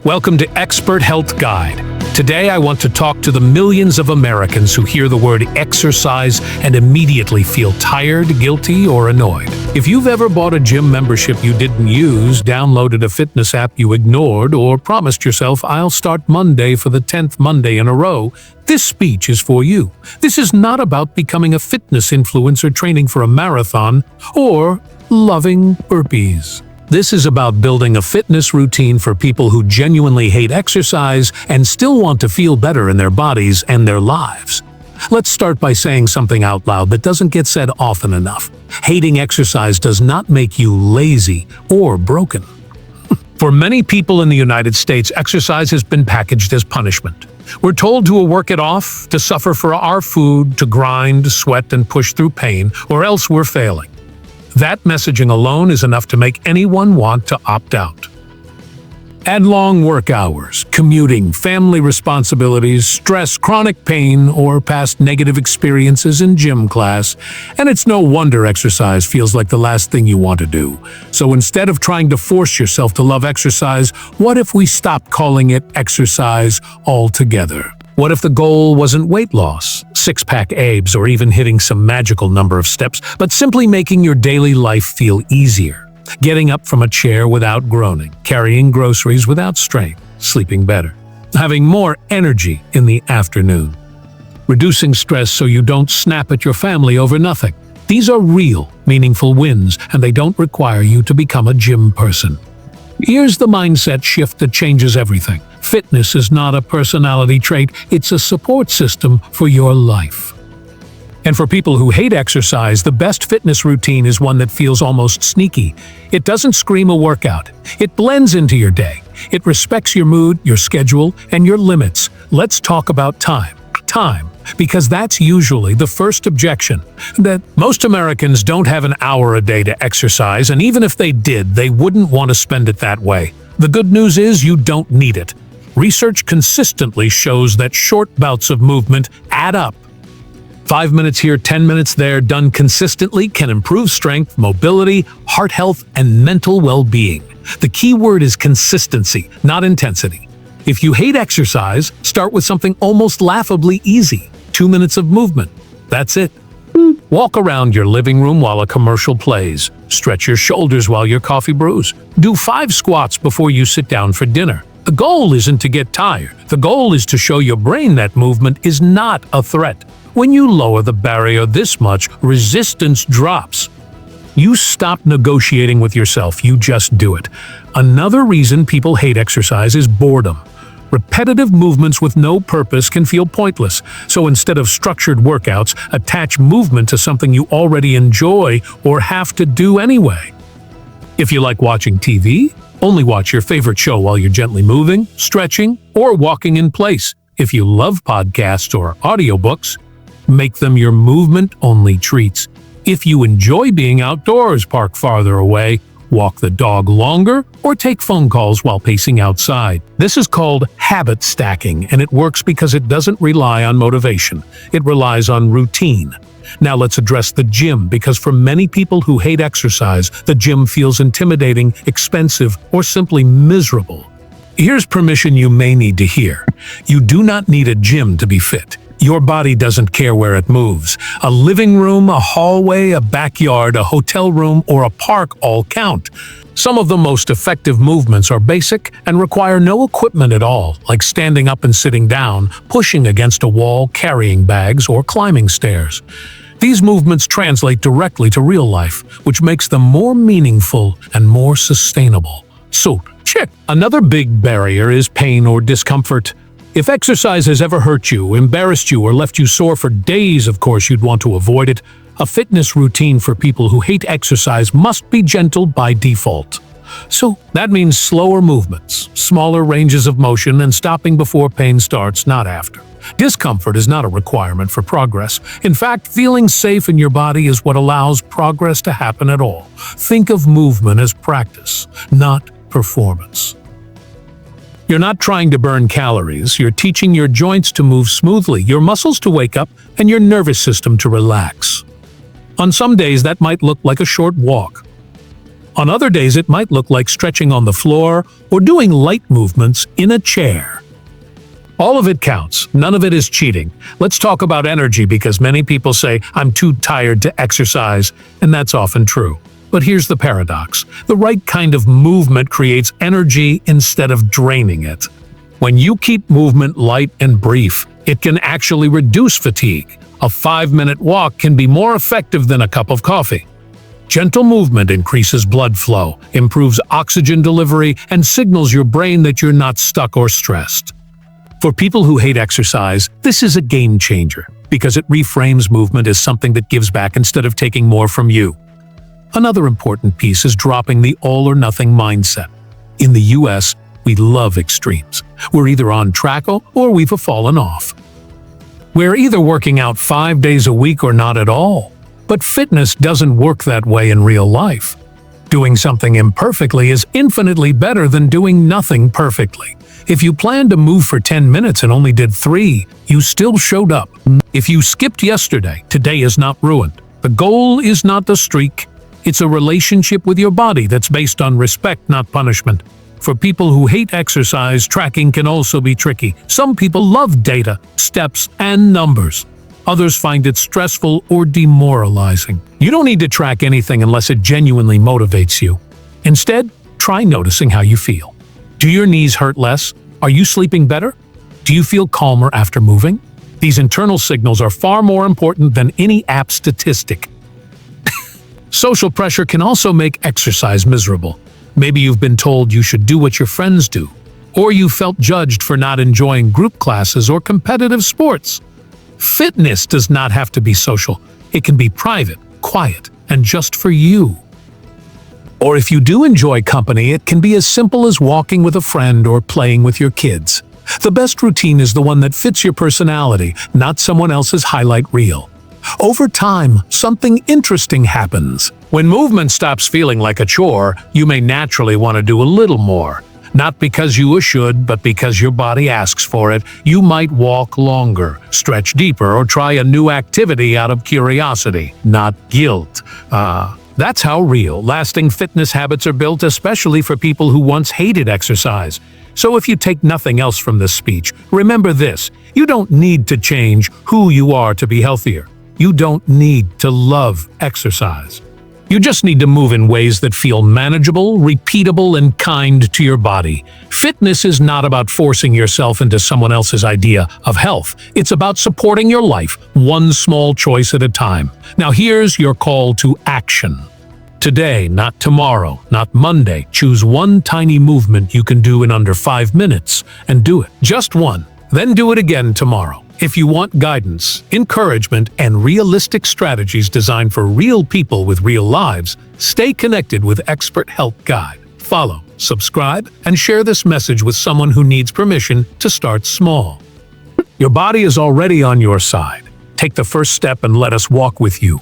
Welcome to Expert Health Guide. Today I want to talk to the millions of Americans who hear the word exercise and immediately feel tired, guilty, or annoyed. If you've ever bought a gym membership you didn't use, downloaded a fitness app you ignored, or promised yourself, "I'll start Monday for the 10th Monday in a row," this speech is for you. This is not about becoming a fitness influencer training for a marathon or loving burpees. This is about building a fitness routine for people who genuinely hate exercise and still want to feel better in their bodies and their lives. Let's start by saying something out loud that doesn't get said often enough. Hating exercise does not make you lazy or broken. For many people in the United States, exercise has been packaged as punishment. We're told to work it off, to suffer for our food, to grind, sweat, and push through pain, or else we're failing. That messaging alone is enough to make anyone want to opt out. Add long work hours, commuting, family responsibilities, stress, chronic pain, or past negative experiences in gym class, and it's no wonder exercise feels like the last thing you want to do. So instead of trying to force yourself to love exercise, what if we stopped calling it exercise altogether? What if the goal wasn't weight loss, six-pack abs, or even hitting some magical number of steps, but simply making your daily life feel easier? Getting up from a chair without groaning, carrying groceries without strain, sleeping better, having more energy in the afternoon, reducing stress so you don't snap at your family over nothing. These are real, meaningful wins, and they don't require you to become a gym person. Here's the mindset shift that changes everything. Fitness is not a personality trait, it's a support system for your life. And for people who hate exercise, the best fitness routine is one that feels almost sneaky. It doesn't scream a workout. It blends into your day. It respects your mood, your schedule, and your limits. Let's talk about time. Time, because that's usually the first objection. That most Americans don't have an hour a day to exercise, and even if they did, they wouldn't want to spend it that way. The good news is you don't need it. Research consistently shows that short bouts of movement add up. 5 minutes here, 10 minutes there, done consistently can improve strength, mobility, heart health, and mental well-being. The key word is consistency, not intensity. If you hate exercise, start with something almost laughably easy. 2 minutes of movement. That's it. Walk around your living room while a commercial plays. Stretch your shoulders while your coffee brews. Do 5 squats before you sit down for dinner. The goal isn't to get tired. The goal is to show your brain that movement is not a threat. When you lower the barrier this much, resistance drops. You stop negotiating with yourself, you just do it. Another reason people hate exercise is boredom. Repetitive movements with no purpose can feel pointless, so instead of structured workouts, attach movement to something you already enjoy or have to do anyway. If you like watching TV, only watch your favorite show while you're gently moving, stretching, or walking in place. If you love podcasts or audiobooks, make them your movement-only treats. If you enjoy being outdoors, park farther away, walk the dog longer, or take phone calls while pacing outside. This is called habit stacking, and it works because it doesn't rely on motivation. It relies on routine. Now let's address the gym, because for many people who hate exercise, the gym feels intimidating, expensive, or simply miserable. Here's permission you may need to hear. You do not need a gym to be fit. Your body doesn't care where it moves. A living room, a hallway, a backyard, a hotel room, or a park all count. Some of the most effective movements are basic and require no equipment at all, like standing up and sitting down, pushing against a wall, carrying bags, or climbing stairs. These movements translate directly to real life, which makes them more meaningful and more sustainable. So, check. Another big barrier is pain or discomfort. If exercise has ever hurt you, embarrassed you, or left you sore for days, of course you'd want to avoid it. A fitness routine for people who hate exercise must be gentle by default. So that means slower movements, smaller ranges of motion, and stopping before pain starts, not after. Discomfort is not a requirement for progress. In fact, feeling safe in your body is what allows progress to happen at all. Think of movement as practice, not performance. You're not trying to burn calories, you're teaching your joints to move smoothly, your muscles to wake up, and your nervous system to relax. On some days, that might look like a short walk. On other days, it might look like stretching on the floor or doing light movements in a chair. All of it counts. None of it is cheating. Let's talk about energy because many people say, I'm too tired to exercise, and that's often true. But here's the paradox. The right kind of movement creates energy instead of draining it. When you keep movement light and brief, it can actually reduce fatigue. A 5-minute walk can be more effective than a cup of coffee. Gentle movement increases blood flow, improves oxygen delivery, and signals your brain that you're not stuck or stressed. For people who hate exercise, this is a game changer because it reframes movement as something that gives back instead of taking more from you. Another important piece is dropping the all-or-nothing mindset. In the US, we love extremes. We're either on track or we've fallen off. We're either working out 5 days a week or not at all. But fitness doesn't work that way in real life. Doing something imperfectly is infinitely better than doing nothing perfectly. If you planned to move for 10 minutes and only did 3, you still showed up. If you skipped yesterday, today is not ruined. The goal is not the streak. It's a relationship with your body that's based on respect, not punishment. For people who hate exercise, tracking can also be tricky. Some people love data, steps, and numbers. Others find it stressful or demoralizing. You don't need to track anything unless it genuinely motivates you. Instead, try noticing how you feel. Do your knees hurt less? Are you sleeping better? Do you feel calmer after moving? These internal signals are far more important than any app statistic. Social pressure can also make exercise miserable. Maybe you've been told you should do what your friends do, or you felt judged for not enjoying group classes or competitive sports. Fitness does not have to be social. It can be private, quiet, and just for you. Or if you do enjoy company, it can be as simple as walking with a friend or playing with your kids. The best routine is the one that fits your personality, not someone else's highlight reel. Over time, something interesting happens. When movement stops feeling like a chore, you may naturally want to do a little more. Not because you should, but because your body asks for it. You might walk longer, stretch deeper, or try a new activity out of curiosity, not guilt. That's how real, lasting fitness habits are built, especially for people who once hated exercise. So if you take nothing else from this speech, remember this: you don't need to change who you are to be healthier. You don't need to love exercise. You just need to move in ways that feel manageable, repeatable, and kind to your body. Fitness is not about forcing yourself into someone else's idea of health. It's about supporting your life, one small choice at a time. Now here's your call to action. Today, not tomorrow, not Monday, choose one tiny movement you can do in under 5 minutes and do it. Just one. Then do it again tomorrow. If you want guidance, encouragement, and realistic strategies designed for real people with real lives, stay connected with Expert Health Guide. Follow, subscribe, and share this message with someone who needs permission to start small. Your body is already on your side. Take the first step and let us walk with you.